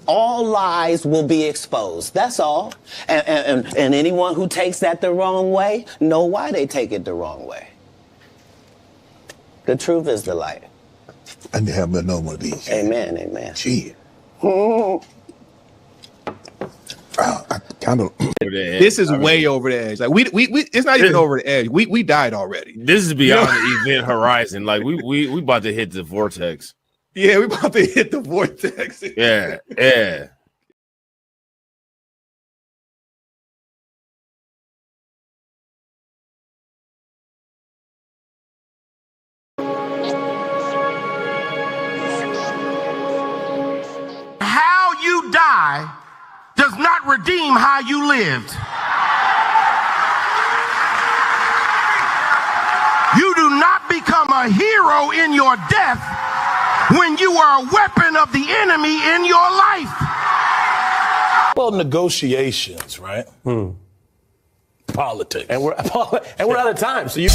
all lies will be exposed. That's all. And anyone who takes that the wrong way know why they take it the wrong way. The truth is the light. I need to have another one of these. Amen, amen. Gee. I kind of. This is way over the edge. Like we it's not even over the edge. We died already. This is beyond the event horizon. Like we about to hit the vortex. Yeah, we about to hit the vortex. Yeah, yeah. How you die does not redeem how you lived. You do not become a hero in your death when you are a weapon of the enemy in your life. Well, negotiations, right? Politics. And we're out of time. So you.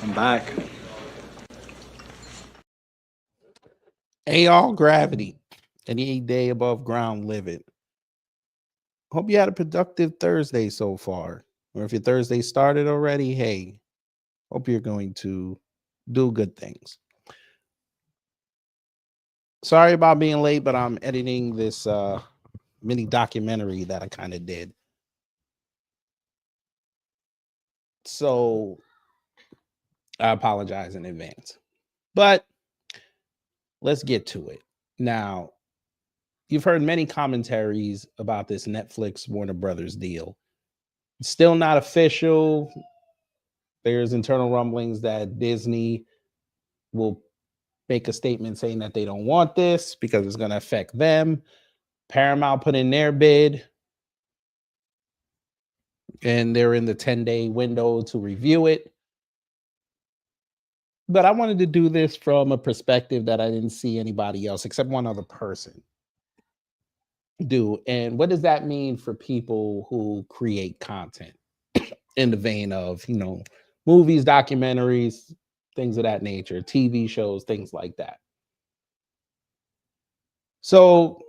I'm back. Hey, all gravity. Any day above ground, live it. Hope you had a productive Thursday so far. Or if your Thursday started already, hey, hope you're going to do good things. Sorry about being late, but I'm editing this mini documentary that I kind of did. So I apologize in advance. But let's get to it. Now, you've heard many commentaries about this Netflix Warner Brothers deal. It's still not official. There's internal rumblings that Disney will make a statement saying that they don't want this because it's going to affect them. Paramount put in their bid, and they're in the 10-day window to review it. But I wanted to do this from a perspective that I didn't see anybody else except one other person do. And what does that mean for people who create content in the vein of, you know, movies, documentaries, things of that nature, TV shows, things like that? So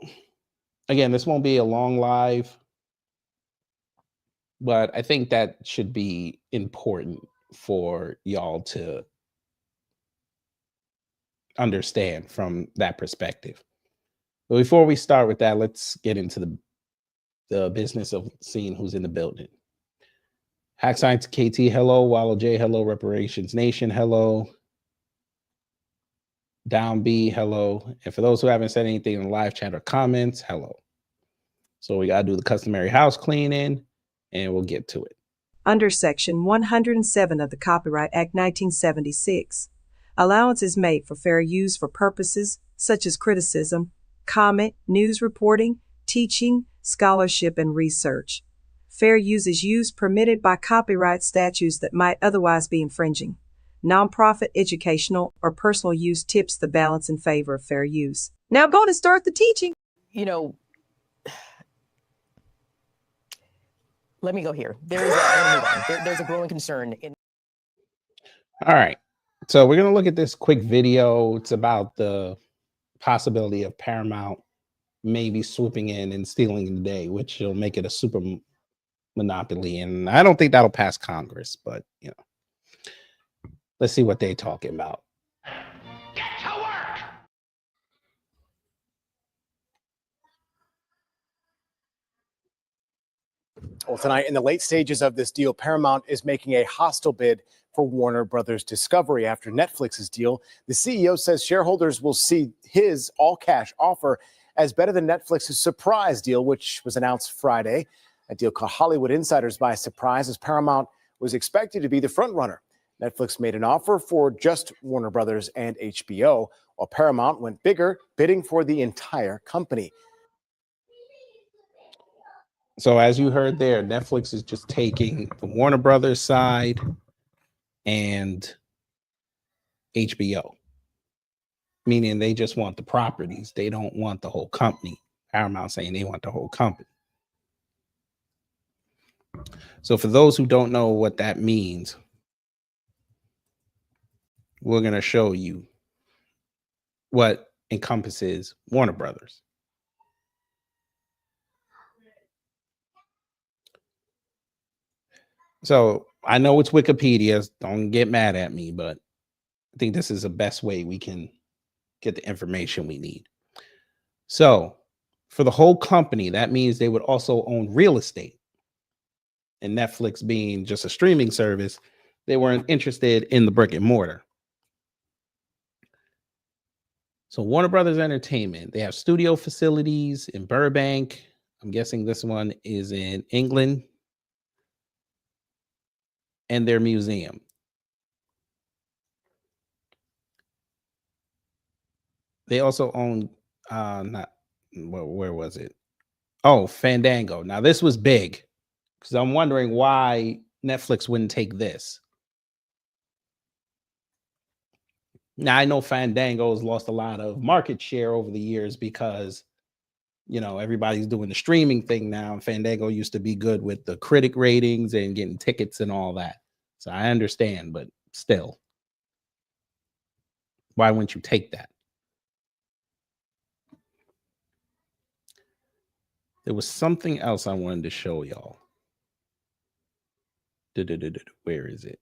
again, this won't be a long live, but I think that should be important for y'all to understand from that perspective. But before we start with that, let's get into the business of seeing who's in the building. Hack Science KT, hello. Wallow J, hello. Reparations Nation, hello. Down B, hello. And for those who haven't said anything in the live chat or comments, hello. So we got to do the customary house cleaning, and we'll get to it. Under Section 107 of the Copyright Act 1976. Allowance is made for fair use for purposes such as criticism, comment, news reporting, teaching, scholarship, and research. Fair use is use permitted by copyright statutes that might otherwise be infringing. Nonprofit, educational, or personal use tips the balance in favor of fair use. Now I'm going to start the teaching. You know, let me go here. There's a growing concern in. All right. So we're going to look at this quick video. It's about the possibility of Paramount maybe swooping in and stealing the day, which will make it a super monopoly. And I don't think that'll pass Congress, but you know, let's see what they're talking about. Get to work! Well, tonight, in the late stages of this deal, Paramount is making a hostile bid for Warner Brothers Discovery after Netflix's deal. The CEO says shareholders will see his all-cash offer as better than Netflix's surprise deal, which was announced Friday. A deal caught Hollywood insiders by surprise as Paramount was expected to be the frontrunner. Netflix made an offer for just Warner Brothers and HBO, while Paramount went bigger, bidding for the entire company. So as you heard there, Netflix is just taking the Warner Brothers side and HBO, meaning they just want the properties. They don't want the whole company. Paramount saying they want the whole company. So for those who don't know what that means, we're going to show you what encompasses Warner Brothers. So I know it's Wikipedia. Don't get mad at me, but I think this is the best way we can get the information we need. So for the whole company, that means they would also own real estate. And Netflix being just a streaming service, they weren't interested in the brick and mortar. So Warner Brothers Entertainment, they have studio facilities in Burbank. I'm guessing this one is in England. And their museum. They also own where was it? Oh, Fandango. Now this was big because I'm wondering why Netflix wouldn't take this. Now I know Fandango's lost a lot of market share over the years because you know everybody's doing the streaming thing now. And Fandango used to be good with the critic ratings and getting tickets and all that. So I understand, but still, why wouldn't you take that? There was something else I wanted to show y'all. Where is it?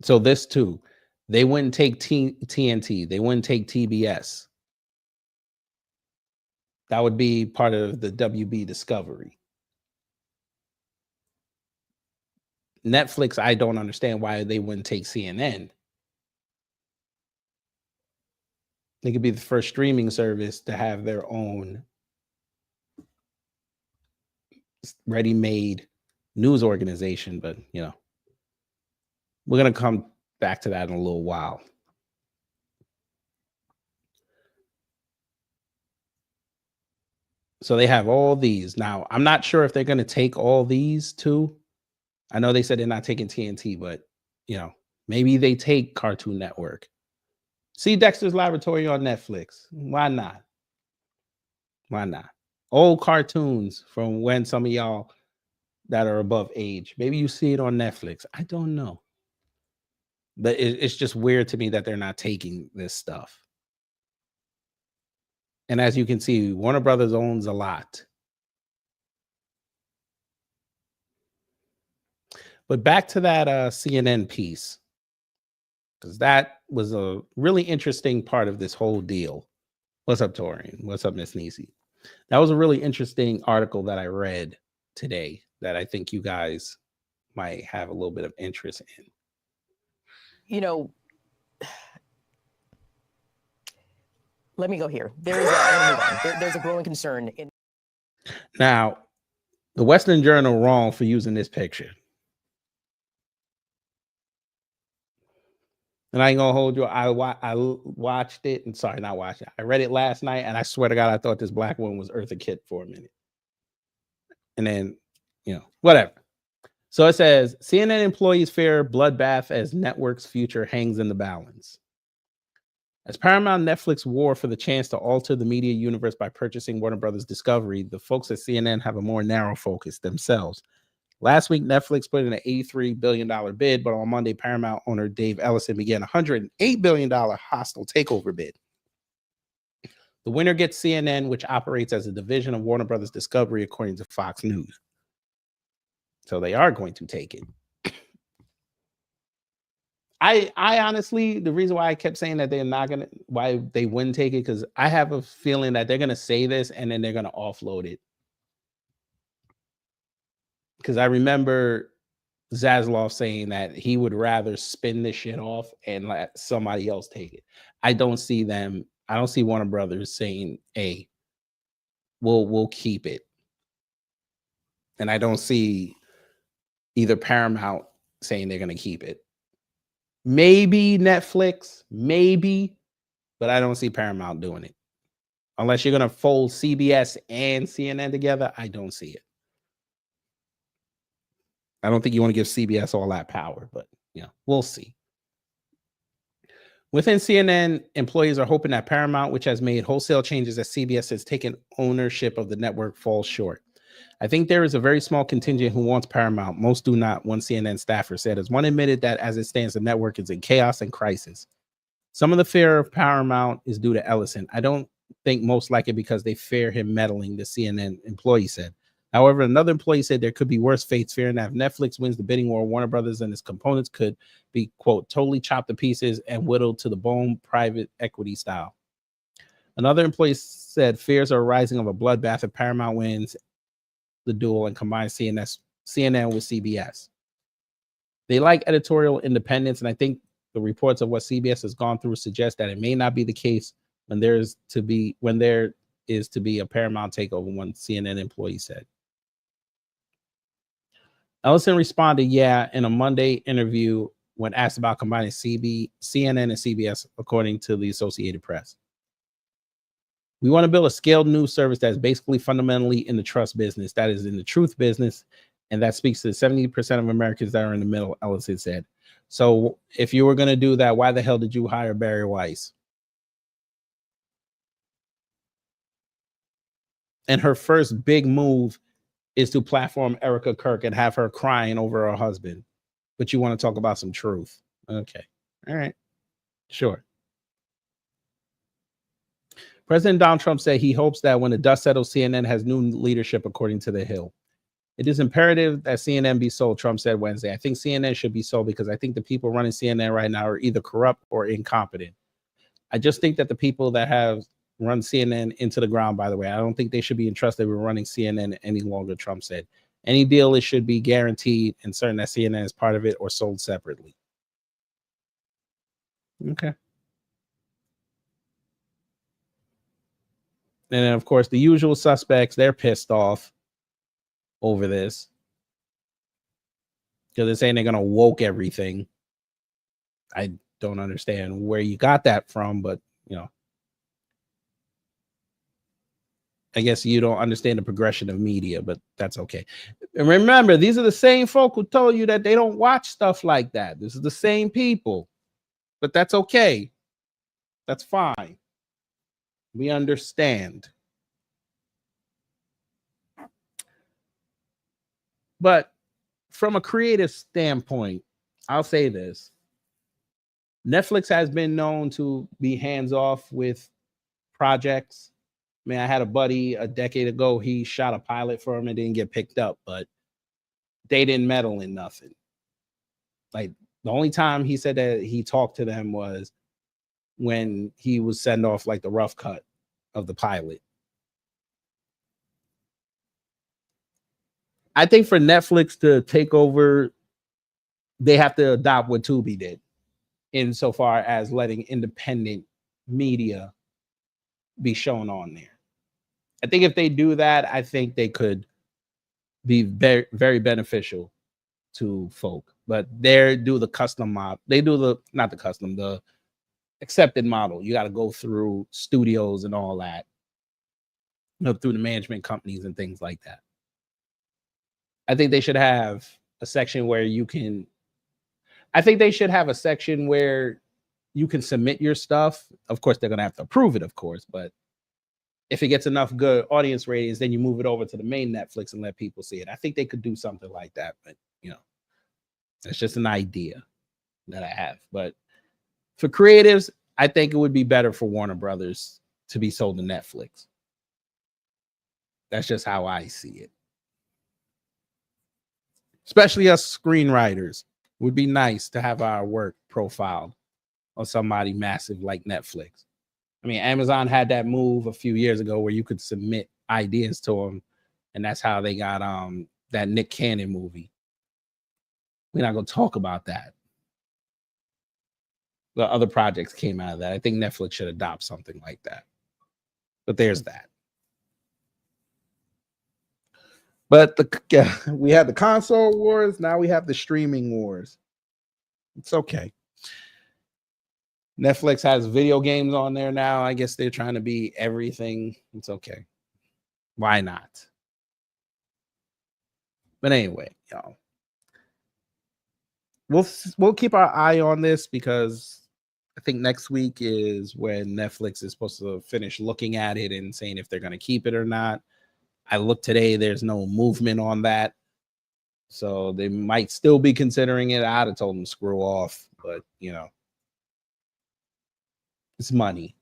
So this too, they wouldn't take TNT. They wouldn't take TBS. That would be part of the WB Discovery. Netflix, I don't understand why they wouldn't take CNN. They could be the first streaming service to have their own ready-made news organization, but you know, we're going to come back to that in a little while. So they have all these. Now, I'm not sure if they're going to take all these too. I know they said they're not taking TNT, but you know, maybe they take Cartoon Network. See Dexter's Laboratory on Netflix. Why not? Why not? Old cartoons from when some of y'all that are above age, maybe you see it on Netflix. I don't know. But it's just weird to me that they're not taking this stuff. And as you can see, Warner Brothers owns a lot. But back to that CNN piece, because that was a really interesting part of this whole deal. What's up, Torian? What's up, Miss Nisi? That was a really interesting article that I read today that I think you guys might have a little bit of interest in. You know, let me go here. There's a growing concern in. Now, The Western Journal wrong for using this picture. And I ain't gonna hold you. I watched it, and sorry, not watched it. I read it last night, and I swear to God, I thought this black woman was Eartha Kitt for a minute. And then, whatever. So it says, CNN employees fear bloodbath as network's future hangs in the balance. As Paramount and Netflix war for the chance to alter the media universe by purchasing Warner Brothers Discovery, the folks at CNN have a more narrow focus themselves. Last week, Netflix put in an $83 billion bid, but on Monday, Paramount owner Dave Ellison began a $108 billion hostile takeover bid. The winner gets CNN, which operates as a division of Warner Brothers Discovery, according to Fox News. So they are going to take it. I honestly, the reason why I kept saying that they're not gonna, why they wouldn't take it, because I have a feeling that they're gonna say this and then they're gonna offload it. Because I remember Zaslav saying that he would rather spin this shit off and let somebody else take it. I don't see Warner Brothers saying, hey, we'll keep it. And I don't see either Paramount saying they're gonna keep it. Maybe Netflix, maybe, but I don't see Paramount doing it. Unless you're going to fold CBS and CNN together, I don't see it. I don't think you want to give CBS all that power, but we'll see. Within CNN, employees are hoping that Paramount, which has made wholesale changes that CBS has taken ownership of the network, falls short. I think there is a very small contingent who wants Paramount. Most do not, one CNN staffer said, as one admitted that as it stands, the network is in chaos and crisis. Some of the fear of Paramount is due to Ellison. I don't think most like it because they fear him meddling, the CNN employee said. However, another employee said there could be worse fates, fearing that if Netflix wins the bidding war, Warner Brothers and its components could be, quote, totally chopped to pieces and whittled to the bone, private equity style. Another employee said fears are arising of a bloodbath if Paramount wins the duel and combine CNN with CBS. They like editorial independence, and I think the reports of what CBS has gone through suggest that it may not be the case when there is to be a Paramount takeover, one CNN employee said. Ellison responded, yeah, in a Monday interview when asked about combining CNN and CBS, according to the Associated Press. We want to build a scaled news service that is basically fundamentally in the trust business, that is in the truth business, and that speaks to the 70% of Americans that are in the middle, Ellison said. So if you were going to do that, why the hell did you hire Barry Weiss? And her first big move is to platform Erica Kirk and have her crying over her husband. But you want to talk about some truth. Okay. All right. Sure. President Donald Trump said he hopes that when the dust settles, CNN has new leadership, according to The Hill. It is imperative that CNN be sold, Trump said Wednesday. I think CNN should be sold because I think the people running CNN right now are either corrupt or incompetent. I just think that the people that have run CNN into the ground, by the way, I don't think they should be entrusted with running CNN any longer, Trump said. Any deal, it should be guaranteed and certain that CNN is part of it or sold separately. Okay. And then, of course, the usual suspects, they're pissed off over this because they're saying they're going to woke everything. I don't understand where you got that from, but, I guess you don't understand the progression of media, but that's okay. And remember, these are the same folk who told you that they don't watch stuff like that. This is the same people, but that's okay. That's fine. We understand. But from a creative standpoint, I'll say this. Netflix has been known to be hands-off with projects. I mean, I had a buddy a decade ago. He shot a pilot for him and didn't get picked up, but they didn't meddle in nothing. Like, the only time he said that he talked to them was when he was send off like the rough cut of the pilot. I think for Netflix to take over, they have to adopt what Tubi did insofar as letting independent media be shown on there. I think if they do that, I think they could be very, very beneficial to folk. But they do the custom model. They do the not the custom, the accepted model. You got to go through studios and all that, through the management companies and things like that. I think they should have a section where you can. I think they should have a section where you can submit your stuff. Of course, they're gonna have to approve it, of course, but if it gets enough good audience ratings, then you move it over to the main Netflix and let people see it. I think they could do something like that, but that's just an idea that I have. But for creatives, I think it would be better for Warner Brothers to be sold to Netflix. That's just how I see it. Especially us screenwriters, it would be nice to have our work profiled on somebody massive like Netflix. I mean, Amazon had that move a few years ago where you could submit ideas to them, and that's how they got that Nick Cannon movie. We're not going to talk about that. The other projects came out of that. I think Netflix should adopt something like that. But there's that. But we had the console wars. Now we have the streaming wars. It's okay. Netflix has video games on there now. I guess they're trying to be everything. It's okay. Why not? But anyway, y'all. We'll keep our eye on this because I think next week is when Netflix is supposed to finish looking at it and saying if they're going to keep it or not. I looked today, there's no movement on that. So they might still be considering it. I'd have told them screw off, but it's money.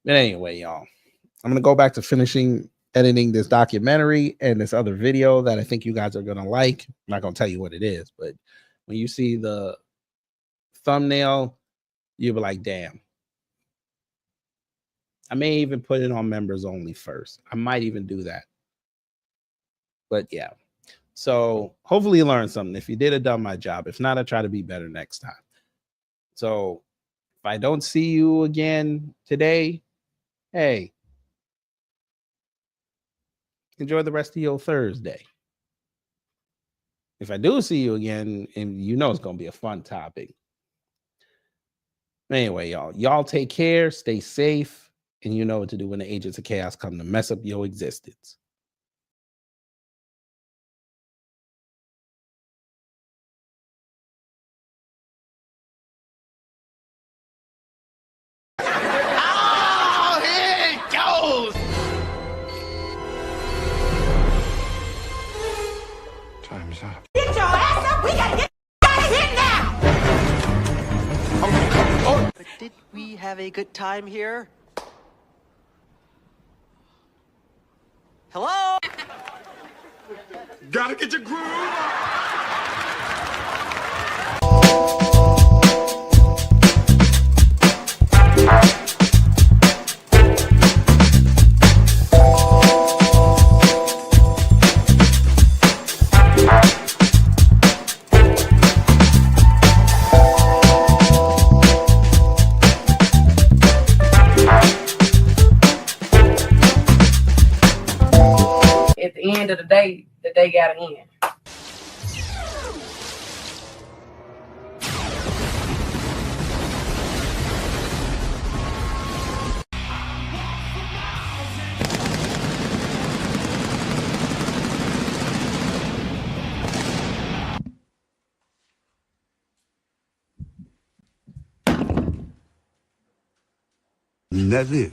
But anyway, y'all, I'm going to go back to finishing editing this documentary and this other video that I think you guys are going to like. I'm not going to tell you what it is, but when you see the thumbnail, you'll be like, damn. I may even put it on members only first. I might even do that. But yeah. So hopefully you learned something. If you did, I done my job. If not, I try to be better next time. So if I don't see you again today, hey, enjoy the rest of your Thursday. If I do see you again, and it's going to be a fun topic. Anyway, y'all take care, stay safe, and you know what to do when the agents of chaos come to mess up your existence. Oh, here it goes! Time's up. Get your ass up! We gotta get out of here now! But did we have a good time here? Hello? Gotta get your groove on! At the end of the day gotta end. That's it.